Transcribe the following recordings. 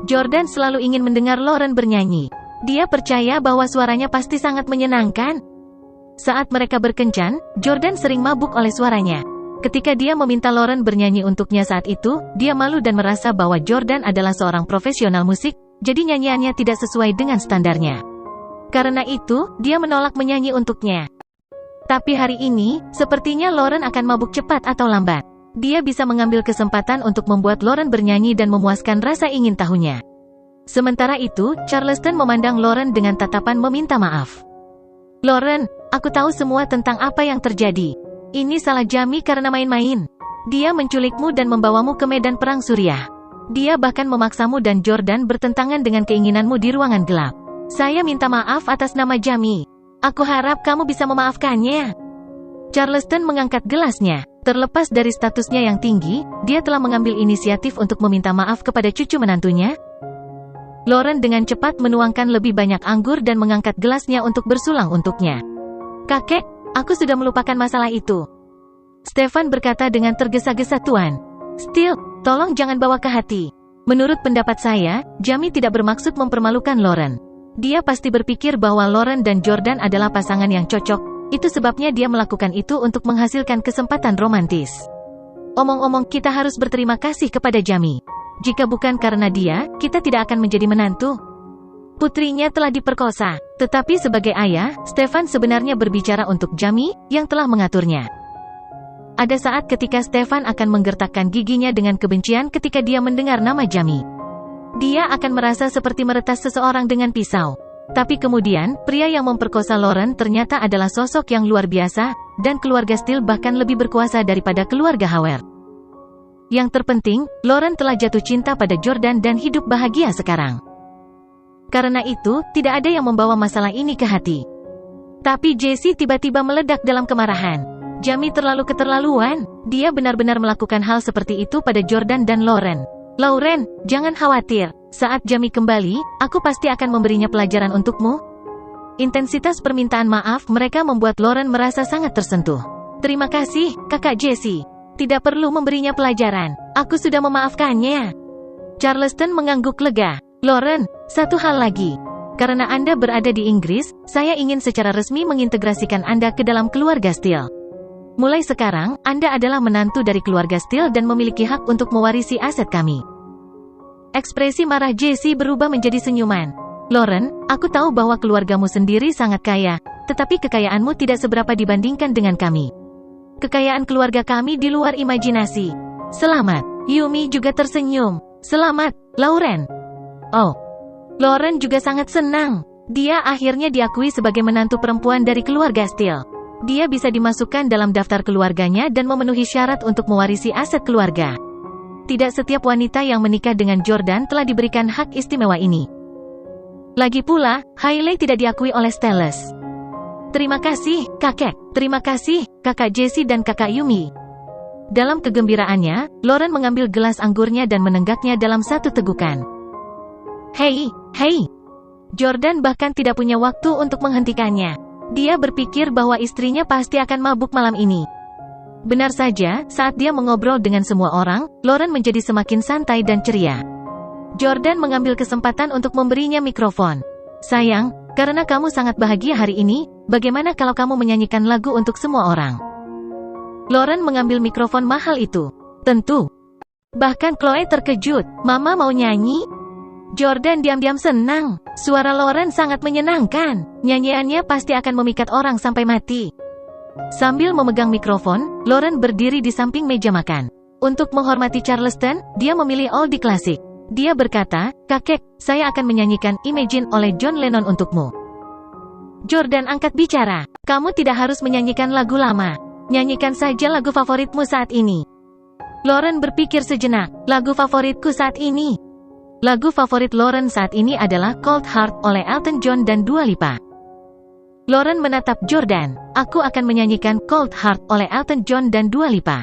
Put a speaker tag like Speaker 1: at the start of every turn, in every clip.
Speaker 1: Jordan selalu ingin mendengar Lauren bernyanyi. Dia percaya bahwa suaranya pasti sangat menyenangkan. Saat mereka berkencan, Jordan sering mabuk oleh suaranya. Ketika dia meminta Lauren bernyanyi untuknya saat itu, dia malu dan merasa bahwa Jordan adalah seorang profesional musik, jadi nyanyiannya tidak sesuai dengan standarnya. Karena itu, dia menolak menyanyi untuknya. Tapi hari ini, sepertinya Lauren akan mabuk cepat atau lambat. Dia bisa mengambil kesempatan untuk membuat Lauren bernyanyi dan memuaskan rasa ingin tahunya. Sementara itu, Charleston memandang Lauren dengan tatapan meminta maaf. Lauren, aku tahu semua tentang apa yang terjadi. Ini salah Jamie karena main-main. Dia menculikmu dan membawamu ke medan perang Suriah. Dia bahkan memaksamu dan Jordan bertentangan dengan keinginanmu di ruangan gelap. Saya minta maaf atas nama Jamie. Aku harap kamu bisa memaafkannya. Charleston mengangkat gelasnya. Terlepas dari statusnya yang tinggi, dia telah mengambil inisiatif untuk meminta maaf kepada cucu menantunya. Lauren dengan cepat menuangkan lebih banyak anggur dan mengangkat gelasnya untuk bersulang untuknya. Kakek, aku sudah melupakan masalah itu. Stefan berkata dengan tergesa-gesa. Tuan Steele, tolong jangan bawa ke hati. Menurut pendapat saya, Jamie tidak bermaksud mempermalukan Lauren. Dia pasti berpikir bahwa Lauren dan Jordan adalah pasangan yang cocok. Itu sebabnya dia melakukan itu untuk menghasilkan kesempatan romantis. Omong-omong, kita harus berterima kasih kepada Jamie. Jika bukan karena dia, kita tidak akan menjadi menantu. Putrinya telah diperkosa. Tetapi sebagai ayah, Stefan sebenarnya berbicara untuk Jamie, yang telah mengaturnya. Ada saat ketika Stefan akan menggertakkan giginya dengan kebencian ketika dia mendengar nama Jamie. Dia akan merasa seperti meretas seseorang dengan pisau. Tapi kemudian, pria yang memperkosa Lauren ternyata adalah sosok yang luar biasa, dan keluarga Steele bahkan lebih berkuasa daripada keluarga Howard. Yang terpenting, Lauren telah jatuh cinta pada Jordan dan hidup bahagia sekarang. Karena itu, tidak ada yang membawa masalah ini ke hati. Tapi Jesse tiba-tiba meledak dalam kemarahan. Jamie terlalu keterlaluan. Dia benar-benar melakukan hal seperti itu pada Jordan dan Lauren. Lauren, jangan khawatir. Saat Jamie kembali, aku pasti akan memberinya pelajaran untukmu. Intensitas permintaan maaf mereka membuat Lauren merasa sangat tersentuh. Terima kasih, kakak Jesse. Tidak perlu memberinya pelajaran. Aku sudah memaafkannya. Charleston mengangguk lega. Lauren, satu hal lagi. Karena Anda berada di Inggris, saya ingin secara resmi mengintegrasikan Anda ke dalam keluarga Steele. Mulai sekarang, Anda adalah menantu dari keluarga Steele dan memiliki hak untuk mewarisi aset kami. Ekspresi marah Jesse berubah menjadi senyuman. Lauren, aku tahu bahwa keluargamu sendiri sangat kaya, tetapi kekayaanmu tidak seberapa dibandingkan dengan kami. Kekayaan keluarga kami di luar imajinasi. Selamat. Yumi juga tersenyum. Selamat, Lauren. Oh. Lauren juga sangat senang. Dia akhirnya diakui sebagai menantu perempuan dari keluarga Steele. Dia bisa dimasukkan dalam daftar keluarganya dan memenuhi syarat untuk mewarisi aset keluarga. Tidak setiap wanita yang menikah dengan Jordan telah diberikan hak istimewa ini. Lagi pula, Hailey tidak diakui oleh Styles. Terima kasih, kakek. Terima kasih, kakak Jesse dan kakak Yumi. Dalam kegembiraannya, Lauren mengambil gelas anggurnya dan menenggaknya dalam satu tegukan. Hei. Jordan bahkan tidak punya waktu untuk menghentikannya. Dia berpikir bahwa istrinya pasti akan mabuk malam ini. Benar saja, saat dia mengobrol dengan semua orang, Lauren menjadi semakin santai dan ceria. Jordan mengambil kesempatan untuk memberinya mikrofon. Sayang, karena kamu sangat bahagia hari ini, bagaimana kalau kamu menyanyikan lagu untuk semua orang? Lauren mengambil mikrofon mahal itu. Tentu. Bahkan Chloe terkejut. Mama mau nyanyi? Jordan diam-diam senang. Suara Lauren sangat menyenangkan. Nyanyiannya pasti akan memikat orang sampai mati. Sambil memegang mikrofon, Lauren berdiri di samping meja makan. Untuk menghormati Charleston, dia memilih oldie klasik. Dia berkata, kakek, saya akan menyanyikan Imagine oleh John Lennon untukmu. Jordan angkat bicara. Kamu tidak harus menyanyikan lagu lama. Nyanyikan saja lagu favoritmu saat ini. Lauren berpikir sejenak. Lagu favoritku saat ini. Lagu favorit Lauren saat ini adalah Cold Heart oleh Elton John dan Dua Lipa. Lauren menatap Jordan. Aku akan menyanyikan Cold Heart oleh Elton John dan Dua Lipa.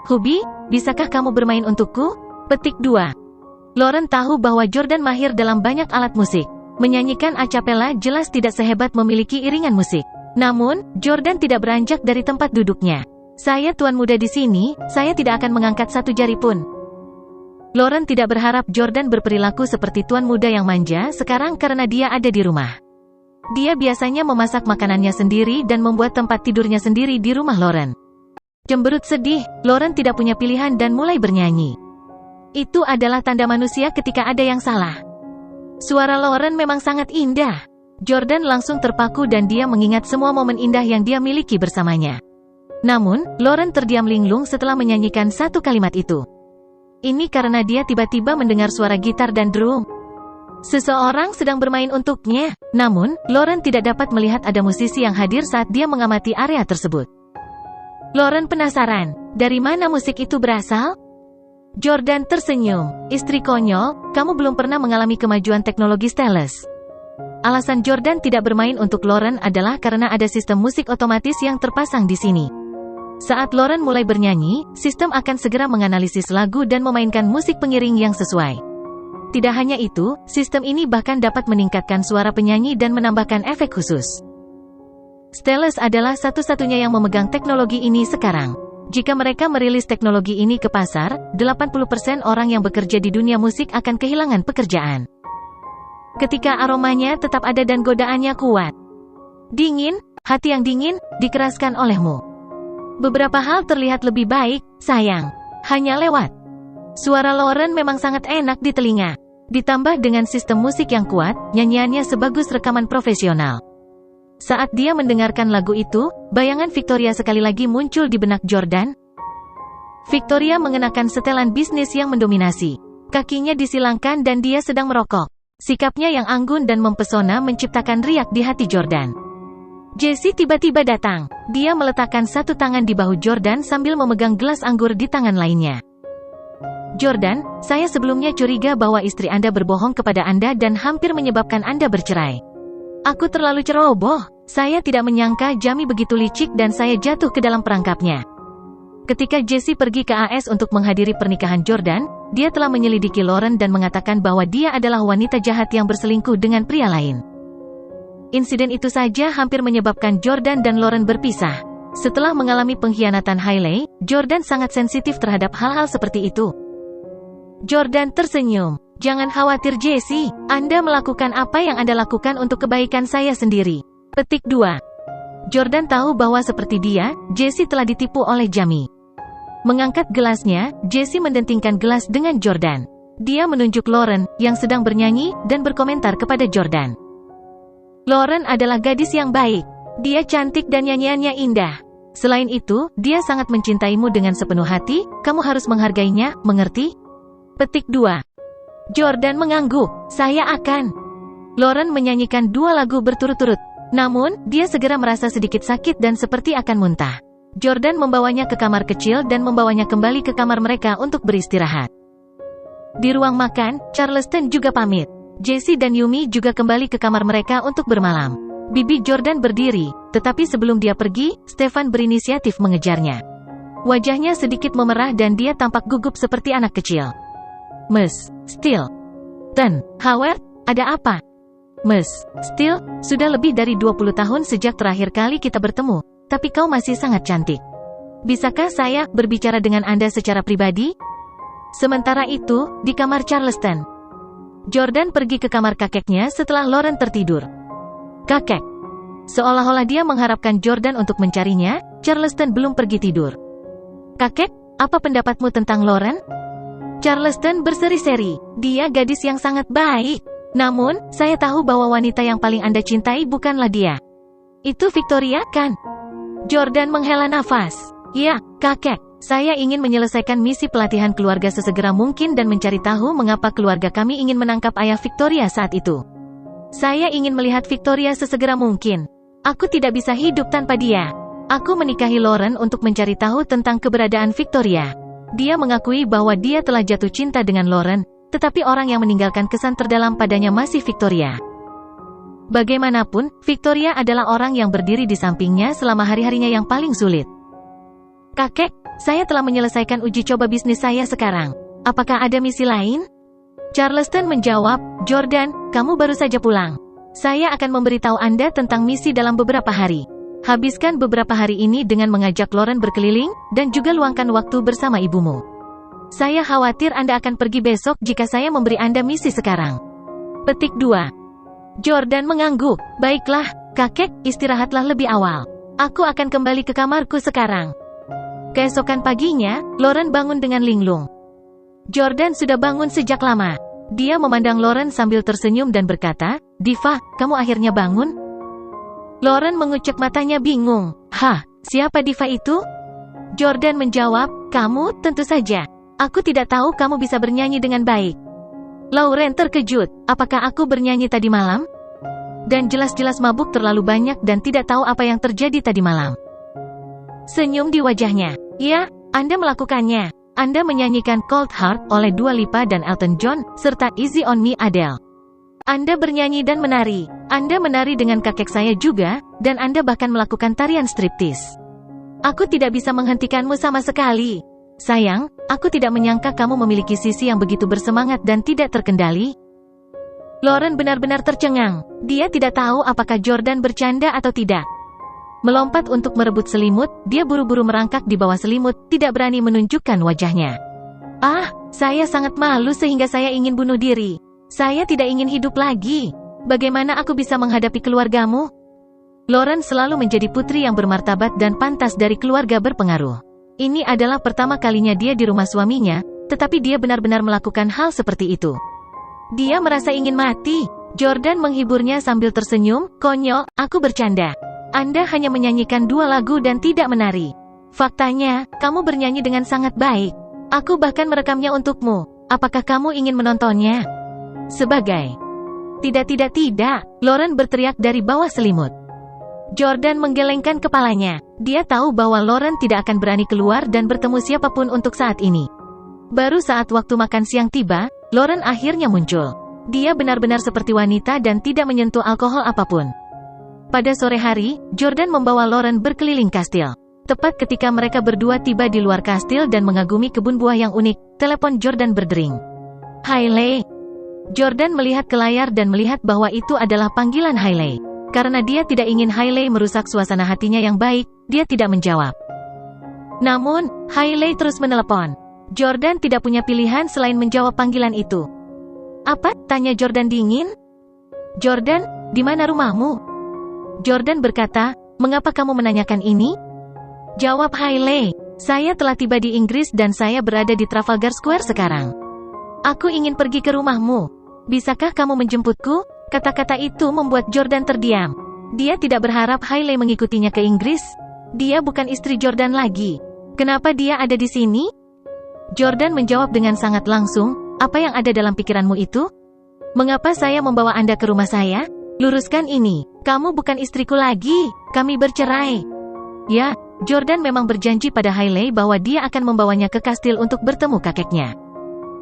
Speaker 1: Hubi, bisakah kamu bermain untukku? Petik 2. Lauren tahu bahwa Jordan mahir dalam banyak alat musik. Menyanyikan a cappella jelas tidak sehebat memiliki iringan musik. Namun, Jordan tidak beranjak dari tempat duduknya. Saya tuan muda di sini, saya tidak akan mengangkat satu jari pun. Lauren tidak berharap Jordan berperilaku seperti tuan muda yang manja sekarang karena dia ada di rumah. Dia biasanya memasak makanannya sendiri dan membuat tempat tidurnya sendiri di rumah Lauren. Cemberut sedih, Lauren tidak punya pilihan dan mulai bernyanyi. Itu adalah tanda manusia ketika ada yang salah. Suara Lauren memang sangat indah. Jordan langsung terpaku dan dia mengingat semua momen indah yang dia miliki bersamanya. Namun, Lauren terdiam linglung setelah menyanyikan satu kalimat itu. Ini karena dia tiba-tiba mendengar suara gitar dan drum. Seseorang sedang bermain untuknya. Namun, Lauren tidak dapat melihat ada musisi yang hadir saat dia mengamati area tersebut. Lauren penasaran, dari mana musik itu berasal? Jordan tersenyum. Istri konyol, kamu belum pernah mengalami kemajuan teknologi stylus. Alasan Jordan tidak bermain untuk Lauren adalah karena ada sistem musik otomatis yang terpasang di sini. Saat Lauren mulai bernyanyi, sistem akan segera menganalisis lagu dan memainkan musik pengiring yang sesuai. Tidak hanya itu, sistem ini bahkan dapat meningkatkan suara penyanyi dan menambahkan efek khusus. Stylus adalah satu-satunya yang memegang teknologi ini sekarang. Jika mereka merilis teknologi ini ke pasar, 80% orang yang bekerja di dunia musik akan kehilangan pekerjaan. Ketika aromanya tetap ada dan godaannya kuat. Dingin, hati yang dingin, dikeraskan olehmu. Beberapa hal terlihat lebih baik, sayang. Hanya lewat. Suara Lauren memang sangat enak di telinga. Ditambah dengan sistem musik yang kuat, nyanyiannya sebagus rekaman profesional. Saat dia mendengarkan lagu itu, bayangan Victoria sekali lagi muncul di benak Jordan. Victoria mengenakan setelan bisnis yang mendominasi. Kakinya disilangkan dan dia sedang merokok. Sikapnya yang anggun dan mempesona menciptakan riak di hati Jordan. Jesse tiba-tiba datang. Dia meletakkan satu tangan di bahu Jordan sambil memegang gelas anggur di tangan lainnya. Jordan, saya sebelumnya curiga bahwa istri Anda berbohong kepada Anda dan hampir menyebabkan Anda bercerai. Aku terlalu ceroboh. Saya tidak menyangka Jamie begitu licik dan saya jatuh ke dalam perangkapnya. Ketika Jesse pergi ke AS untuk menghadiri pernikahan Jordan, dia telah menyelidiki Lauren dan mengatakan bahwa dia adalah wanita jahat yang berselingkuh dengan pria lain. Insiden itu saja hampir menyebabkan Jordan dan Lauren berpisah. Setelah mengalami pengkhianatan Hailey, Jordan sangat sensitif terhadap hal-hal seperti itu. Jordan tersenyum. Jangan khawatir Jesse, Anda melakukan apa yang Anda lakukan untuk kebaikan saya sendiri. Petik 2. Jordan tahu bahwa seperti dia, Jesse telah ditipu oleh Jamie. Mengangkat gelasnya, Jesse mendentingkan gelas dengan Jordan. Dia menunjuk Lauren, yang sedang bernyanyi, dan berkomentar kepada Jordan. Lauren adalah gadis yang baik. Dia cantik dan nyanyiannya indah. Selain itu, dia sangat mencintaimu dengan sepenuh hati, kamu harus menghargainya, mengerti? Petik 2. Jordan mengangguk. Saya akan. Lauren menyanyikan 2 lagu berturut-turut. Namun, dia segera merasa sedikit sakit dan seperti akan muntah. Jordan membawanya ke kamar kecil dan membawanya kembali ke kamar mereka untuk beristirahat. Di ruang makan, Charleston juga pamit. Jesse dan Yumi juga kembali ke kamar mereka untuk bermalam. Bibi Jordan berdiri, tetapi sebelum dia pergi, Stefan berinisiatif mengejarnya. Wajahnya sedikit memerah dan dia tampak gugup seperti anak kecil. Miss Steele. Howard, ada apa? Miss Steele, sudah lebih dari 20 tahun sejak terakhir kali kita bertemu, tapi kau masih sangat cantik. Bisakah saya berbicara dengan Anda secara pribadi? Sementara itu, di kamar Charleston, Jordan pergi ke kamar kakeknya setelah Lauren tertidur. Kakek. Seolah-olah dia mengharapkan Jordan untuk mencarinya, Charleston belum pergi tidur. Kakek, apa pendapatmu tentang Lauren? Charleston berseri-seri. Dia gadis yang sangat baik. Namun, saya tahu bahwa wanita yang paling Anda cintai bukanlah dia. Itu Victoria, kan? Jordan menghela nafas. Ya, kakek. Saya ingin menyelesaikan misi pelatihan keluarga sesegera mungkin dan mencari tahu mengapa keluarga kami ingin menangkap ayah Victoria saat itu. Saya ingin melihat Victoria sesegera mungkin. Aku tidak bisa hidup tanpa dia. Aku menikahi Lauren untuk mencari tahu tentang keberadaan Victoria. Dia mengakui bahwa dia telah jatuh cinta dengan Lauren, tetapi orang yang meninggalkan kesan terdalam padanya masih Victoria. Bagaimanapun, Victoria adalah orang yang berdiri di sampingnya selama hari-harinya yang paling sulit. Kakek, saya telah menyelesaikan uji coba bisnis saya sekarang. Apakah ada misi lain? Charleston menjawab, Jordan, kamu baru saja pulang. Saya akan memberitahu Anda tentang misi dalam beberapa hari. Habiskan beberapa hari ini dengan mengajak Lauren berkeliling, dan juga luangkan waktu bersama ibumu. Saya khawatir Anda akan pergi besok jika saya memberi Anda misi sekarang. Petik 2. Jordan mengangguk. Baiklah, kakek, istirahatlah lebih awal. Aku akan kembali ke kamarku sekarang. Keesokan paginya, Lauren bangun dengan linglung. Jordan sudah bangun sejak lama. Dia memandang Lauren sambil tersenyum dan berkata, "Diva, kamu akhirnya bangun?" Lauren mengucek matanya bingung. "Hah, siapa Diva itu?" Jordan menjawab, "Kamu, tentu saja. Aku tidak tahu kamu bisa bernyanyi dengan baik." Lauren terkejut. "Apakah aku bernyanyi tadi malam?" Dan jelas-jelas mabuk terlalu banyak dan tidak tahu apa yang terjadi tadi malam. Senyum di wajahnya. "Ya, Anda melakukannya. Anda menyanyikan Cold Heart oleh Dua Lipa dan Elton John, serta Easy on Me Adele. Anda bernyanyi dan menari. Anda menari dengan kakek saya juga, dan Anda bahkan melakukan tarian striptease. Aku tidak bisa menghentikanmu sama sekali. Sayang, aku tidak menyangka kamu memiliki sisi yang begitu bersemangat dan tidak terkendali." Lauren benar-benar tercengang. Dia tidak tahu apakah Jordan bercanda atau tidak. Melompat untuk merebut selimut, dia buru-buru merangkak di bawah selimut, tidak berani menunjukkan wajahnya. "Ah, saya sangat malu sehingga saya ingin bunuh diri. Saya tidak ingin hidup lagi. Bagaimana aku bisa menghadapi keluargamu?" Lauren selalu menjadi putri yang bermartabat dan pantas dari keluarga berpengaruh. Ini adalah pertama kalinya dia di rumah suaminya, tetapi dia benar-benar melakukan hal seperti itu. Dia merasa ingin mati. Jordan menghiburnya sambil tersenyum, "Konyol, aku bercanda. Anda hanya menyanyikan 2 lagu dan tidak menari. Faktanya, kamu bernyanyi dengan sangat baik. Aku bahkan merekamnya untukmu. Apakah kamu ingin menontonnya?" Sebagai tidak, Lauren berteriak dari bawah selimut. Jordan menggelengkan kepalanya. Dia tahu bahwa Lauren tidak akan berani keluar dan bertemu siapapun untuk saat ini. Baru saat waktu makan siang tiba, Lauren akhirnya muncul. Dia benar-benar seperti wanita dan tidak menyentuh alkohol apapun. Pada sore hari, Jordan membawa Lauren berkeliling kastil. Tepat ketika mereka berdua tiba di luar kastil dan mengagumi kebun buah yang unik, telepon Jordan berdering. "Hailey." Jordan melihat ke layar dan melihat bahwa itu adalah panggilan Hailey. Karena dia tidak ingin Hailey merusak suasana hatinya yang baik, dia tidak menjawab. Namun, Hailey terus menelepon. Jordan tidak punya pilihan selain menjawab panggilan itu. "Apa?" tanya Jordan dingin. "Jordan, di mana rumahmu?" Jordan berkata, "Mengapa kamu menanyakan ini?" Jawab Hailey, "Saya telah tiba di Inggris dan saya berada di Trafalgar Square sekarang. Aku ingin pergi ke rumahmu. Bisakah kamu menjemputku?" Kata-kata itu membuat Jordan terdiam. Dia tidak berharap Hailey mengikutinya ke Inggris. Dia bukan istri Jordan lagi. Kenapa dia ada di sini? Jordan menjawab dengan sangat langsung, "Apa yang ada dalam pikiranmu itu? Mengapa saya membawa Anda ke rumah saya? Luruskan ini. Kamu bukan istriku lagi. Kami bercerai." Ya, Jordan memang berjanji pada Hailey bahwa dia akan membawanya ke kastil untuk bertemu kakeknya.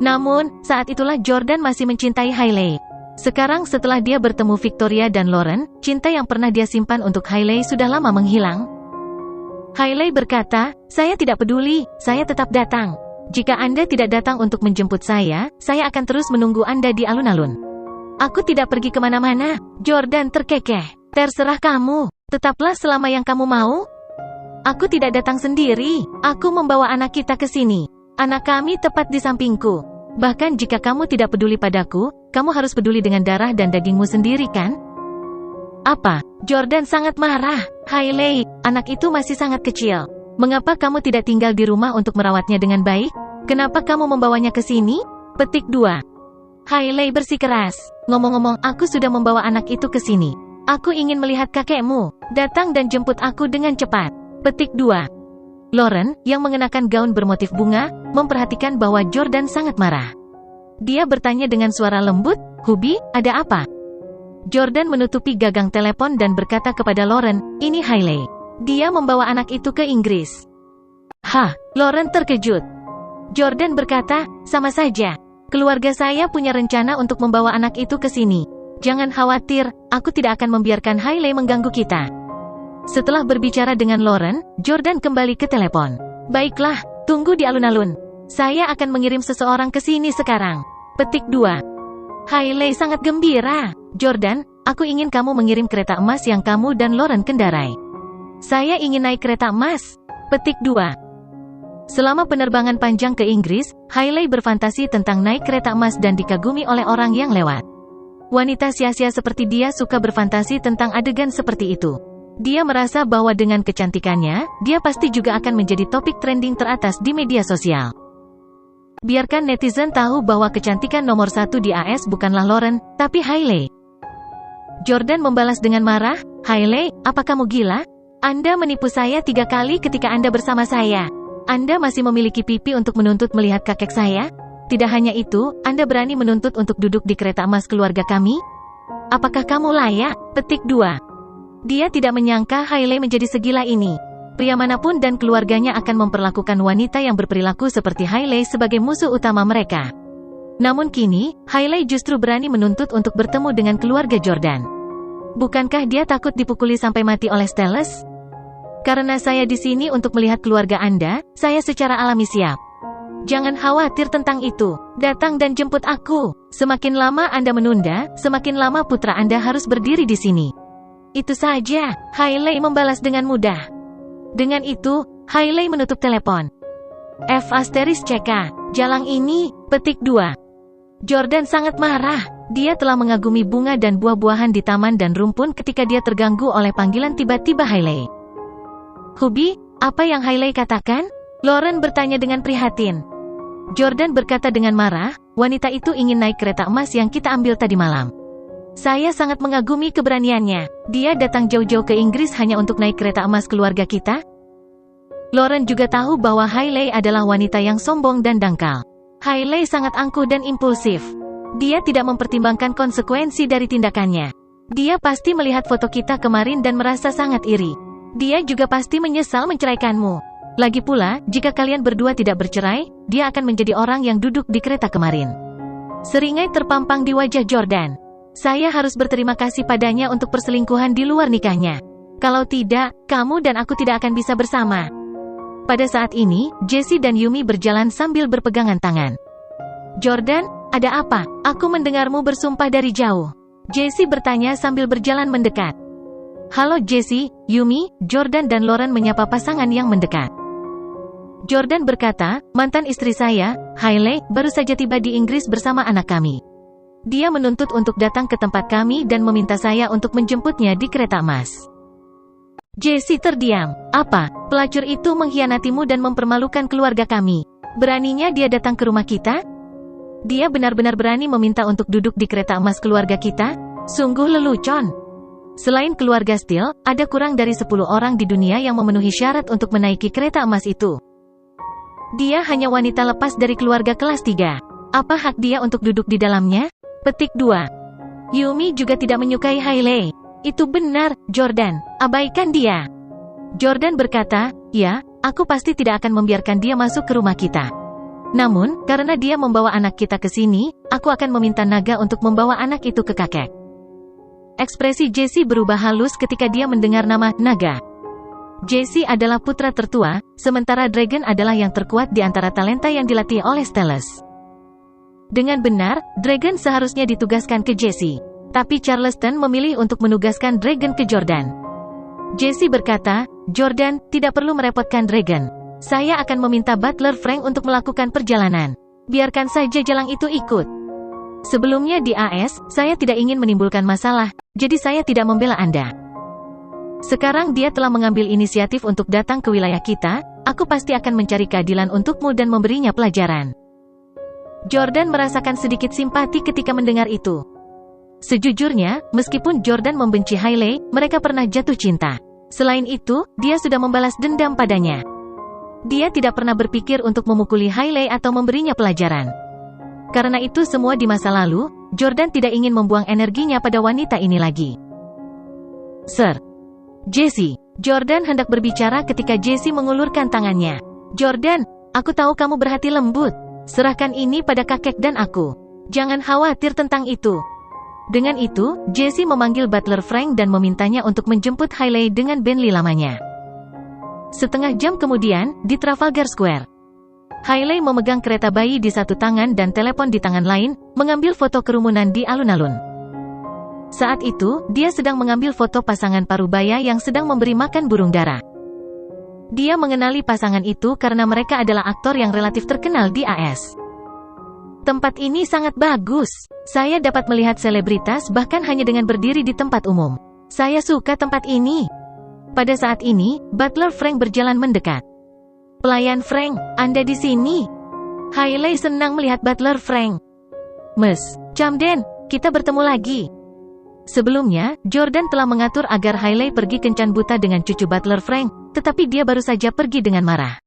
Speaker 1: Namun, saat itulah Jordan masih mencintai Hailey. Sekarang setelah dia bertemu Victoria dan Lauren, cinta yang pernah dia simpan untuk Hailey sudah lama menghilang. Hailey berkata, "Saya tidak peduli, saya tetap datang. Jika Anda tidak datang untuk menjemput saya akan terus menunggu Anda di alun-alun. Aku tidak pergi kemana-mana." Jordan terkekeh. "Terserah kamu. Tetaplah selama yang kamu mau. Aku tidak datang sendiri. Aku membawa anak kita ke sini. Anak kami tepat di sampingku. Bahkan jika kamu tidak peduli padaku, kamu harus peduli dengan darah dan dagingmu sendiri kan?" "Apa?" Jordan sangat marah. "Hailey, anak itu masih sangat kecil. Mengapa kamu tidak tinggal di rumah untuk merawatnya dengan baik? Kenapa kamu membawanya ke sini?" Petik 2. Hailey bersikeras. "Ngomong-ngomong, aku sudah membawa anak itu ke sini. Aku ingin melihat kakekmu. Datang dan jemput aku dengan cepat." Petik 2. Lauren, yang mengenakan gaun bermotif bunga, memperhatikan bahwa Jordan sangat marah. Dia bertanya dengan suara lembut, "Hubi, ada apa?" Jordan menutupi gagang telepon dan berkata kepada Lauren, "Ini Hailey. Dia membawa anak itu ke Inggris." "Hah?" Lauren terkejut. Jordan berkata, "Sama saja. Keluarga saya punya rencana untuk membawa anak itu ke sini. Jangan khawatir, aku tidak akan membiarkan Hailey mengganggu kita." Setelah berbicara dengan Lauren, Jordan kembali ke telepon. "Baiklah, tunggu di alun-alun. Saya akan mengirim seseorang ke sini sekarang." Petik 2. Hailey sangat gembira. "Jordan, aku ingin kamu mengirim kereta emas yang kamu dan Lauren kendarai." "Saya ingin naik kereta emas." Petik 2. Selama penerbangan panjang ke Inggris, Hailey berfantasi tentang naik kereta emas dan dikagumi oleh orang yang lewat. Wanita sia-sia seperti dia suka berfantasi tentang adegan seperti itu. Dia merasa bahwa dengan kecantikannya, dia pasti juga akan menjadi topik trending teratas di media sosial. Biarkan netizen tahu bahwa kecantikan nomor satu di AS bukanlah Lauren, tapi Hailey. Jordan membalas dengan marah, "Hailey, apa kamu gila? Anda menipu saya 3 kali ketika Anda bersama saya. Anda masih memiliki pipi untuk menuntut melihat kakek saya? Tidak hanya itu, Anda berani menuntut untuk duduk di kereta emas keluarga kami? Apakah kamu layak?" Petik 2. Dia tidak menyangka Hailey menjadi segila ini. Pria manapun dan keluarganya akan memperlakukan wanita yang berperilaku seperti Hailey sebagai musuh utama mereka. Namun kini, Hailey justru berani menuntut untuk bertemu dengan keluarga Jordan. Bukankah dia takut dipukuli sampai mati oleh Styles? "Karena saya di sini untuk melihat keluarga Anda, saya secara alami siap. Jangan khawatir tentang itu. Datang dan jemput aku. Semakin lama Anda menunda, semakin lama putra Anda harus berdiri di sini." Itu saja, Hailey membalas dengan mudah. Dengan itu, Hailey menutup telepon. F***CK, jalang ini, petik 2. Jordan sangat marah. Dia telah mengagumi bunga dan buah-buahan di taman dan rumpun ketika dia terganggu oleh panggilan tiba-tiba Hailey. "Hubby, apa yang Hailey katakan?" Lauren bertanya dengan prihatin. Jordan berkata dengan marah, "Wanita itu ingin naik kereta emas yang kita ambil tadi malam. Saya sangat mengagumi keberaniannya. Dia datang jauh-jauh ke Inggris hanya untuk naik kereta emas keluarga kita." Lauren juga tahu bahwa Hailey adalah wanita yang sombong dan dangkal. Hailey sangat angkuh dan impulsif. Dia tidak mempertimbangkan konsekuensi dari tindakannya. Dia pasti melihat foto kita kemarin dan merasa sangat iri. Dia juga pasti menyesal menceraikanmu. Lagi pula, jika kalian berdua tidak bercerai, dia akan menjadi orang yang duduk di kereta kemarin. Seringai terpampang di wajah Jordan. "Saya harus berterima kasih padanya untuk perselingkuhan di luar nikahnya. Kalau tidak, kamu dan aku tidak akan bisa bersama." Pada saat ini, Jessie dan Yumi berjalan sambil berpegangan tangan. "Jordan, ada apa? Aku mendengarmu bersumpah dari jauh." Jessie bertanya sambil berjalan mendekat. "Halo Jessie, Yumi," Jordan dan Lauren menyapa pasangan yang mendekat. Jordan berkata, "Mantan istri saya, Hailey, baru saja tiba di Inggris bersama anak kami. Dia menuntut untuk datang ke tempat kami dan meminta saya untuk menjemputnya di kereta emas." Jessie terdiam. "Apa? Pelacur itu mengkhianatimu dan mempermalukan keluarga kami. Beraninya dia datang ke rumah kita? Dia benar-benar berani meminta untuk duduk di kereta emas keluarga kita? Sungguh lelucon. Selain keluarga Steele, ada kurang dari 10 orang di dunia yang memenuhi syarat untuk menaiki kereta emas itu. Dia hanya wanita lepas dari keluarga kelas 3. Apa hak dia untuk duduk di dalamnya?" Petik 2. Yumi juga tidak menyukai Hailey. "Itu benar, Jordan. Abaikan dia." Jordan berkata, "Ya, aku pasti tidak akan membiarkan dia masuk ke rumah kita. Namun, karena dia membawa anak kita ke sini, aku akan meminta naga untuk membawa anak itu ke kakek." Ekspresi Jessie berubah halus ketika dia mendengar nama naga. Jessie adalah putra tertua, sementara Dragon adalah yang terkuat di antara talenta yang dilatih oleh Styles. Dengan benar, Dragon seharusnya ditugaskan ke Jessie. Tapi Charleston memilih untuk menugaskan Dragon ke Jordan. Jessie berkata, "Jordan, tidak perlu merepotkan Dragon. Saya akan meminta butler Frank untuk melakukan perjalanan. Biarkan saja jalang itu ikut. Sebelumnya di AS, saya tidak ingin menimbulkan masalah, jadi saya tidak membela Anda. Sekarang dia telah mengambil inisiatif untuk datang ke wilayah kita, aku pasti akan mencari keadilan untukmu dan memberinya pelajaran." Jordan merasakan sedikit simpati ketika mendengar itu. Sejujurnya, meskipun Jordan membenci Hailey, mereka pernah jatuh cinta. Selain itu, dia sudah membalas dendam padanya. Dia tidak pernah berpikir untuk memukuli Hailey atau memberinya pelajaran. Karena itu semua di masa lalu, Jordan tidak ingin membuang energinya pada wanita ini lagi. "Sir. Jessie." Jordan hendak berbicara ketika Jessie mengulurkan tangannya. "Jordan, aku tahu kamu berhati lembut. Serahkan ini pada kakek dan aku. Jangan khawatir tentang itu." Dengan itu, Jessie memanggil butler Frank dan memintanya untuk menjemput Hailey dengan Bentley lamanya. Setengah jam kemudian, di Trafalgar Square, Hailey memegang kereta bayi di satu tangan dan telepon di tangan lain, mengambil foto kerumunan di alun-alun. Saat itu, dia sedang mengambil foto pasangan parubaya yang sedang memberi makan burung dara. Dia mengenali pasangan itu karena mereka adalah aktor yang relatif terkenal di AS. Tempat ini sangat bagus. Saya dapat melihat selebritas bahkan hanya dengan berdiri di tempat umum. Saya suka tempat ini. Pada saat ini, butler Frank berjalan mendekat. Pelayan Frank, Anda di sini? Hailey senang melihat butler Frank. Miss Camden, kita bertemu lagi. Sebelumnya, Jordan telah mengatur agar Hailey pergi kencan buta dengan cucu butler Frank, tetapi dia baru saja pergi dengan marah.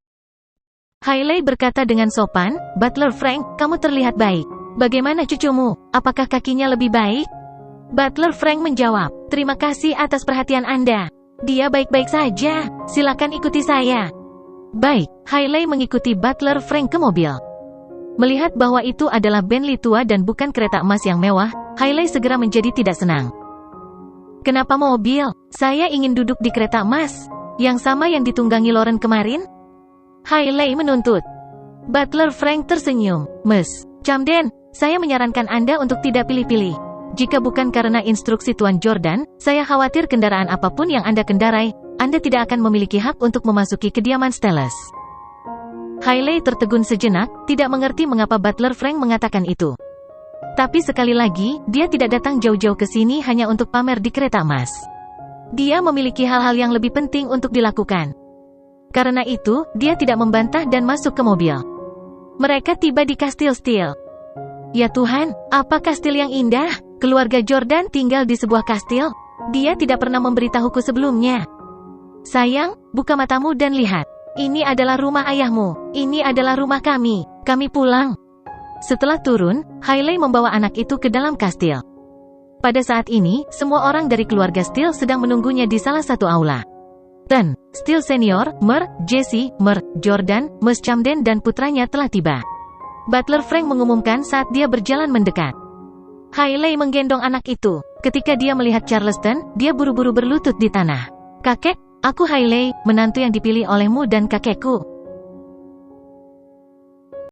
Speaker 1: Hailey berkata dengan sopan, "Butler Frank, kamu terlihat baik. Bagaimana cucumu? Apakah kakinya lebih baik?" Butler Frank menjawab, "Terima kasih atas perhatian Anda. Dia baik-baik saja. Silakan ikuti saya." Baik, Hailey mengikuti butler Frank ke mobil. Melihat bahwa itu adalah Bentley tua dan bukan kereta emas yang mewah, Hailey segera menjadi tidak senang. "Kenapa mobil? Saya ingin duduk di kereta emas. Yang sama yang ditunggangi Lauren kemarin?" Hailey menuntut. Butler Frank tersenyum. "Miss Camden, saya menyarankan Anda untuk tidak pilih-pilih. Jika bukan karena instruksi Tuan Jordan, saya khawatir kendaraan apapun yang Anda kendarai, Anda tidak akan memiliki hak untuk memasuki kediaman Stellas." Hailey tertegun sejenak, tidak mengerti mengapa butler Frank mengatakan itu. Tapi sekali lagi, dia tidak datang jauh-jauh ke sini hanya untuk pamer di kereta emas. Dia memiliki hal-hal yang lebih penting untuk dilakukan. Karena itu, dia tidak membantah dan masuk ke mobil. Mereka tiba di Kastil Steel. Ya Tuhan, apa kastil yang indah! Keluarga Jordan tinggal di sebuah kastil. Dia tidak pernah memberitahuku sebelumnya. Sayang, buka matamu dan lihat. Ini adalah rumah ayahmu. Ini adalah rumah kami. Kami pulang. Setelah turun, Hailey membawa anak itu ke dalam kastil. Pada saat ini, semua orang dari keluarga Steele sedang menunggunya di salah satu aula. Ten, Steele Senior, Mer, Jesse, Mer, Jordan, Miss Camden dan putranya telah tiba. Butler Frank mengumumkan saat dia berjalan mendekat. Hailey menggendong anak itu. Ketika dia melihat Charleston, dia buru-buru berlutut di tanah. "Kakek, aku Hailey, menantu yang dipilih olehmu dan kakekku."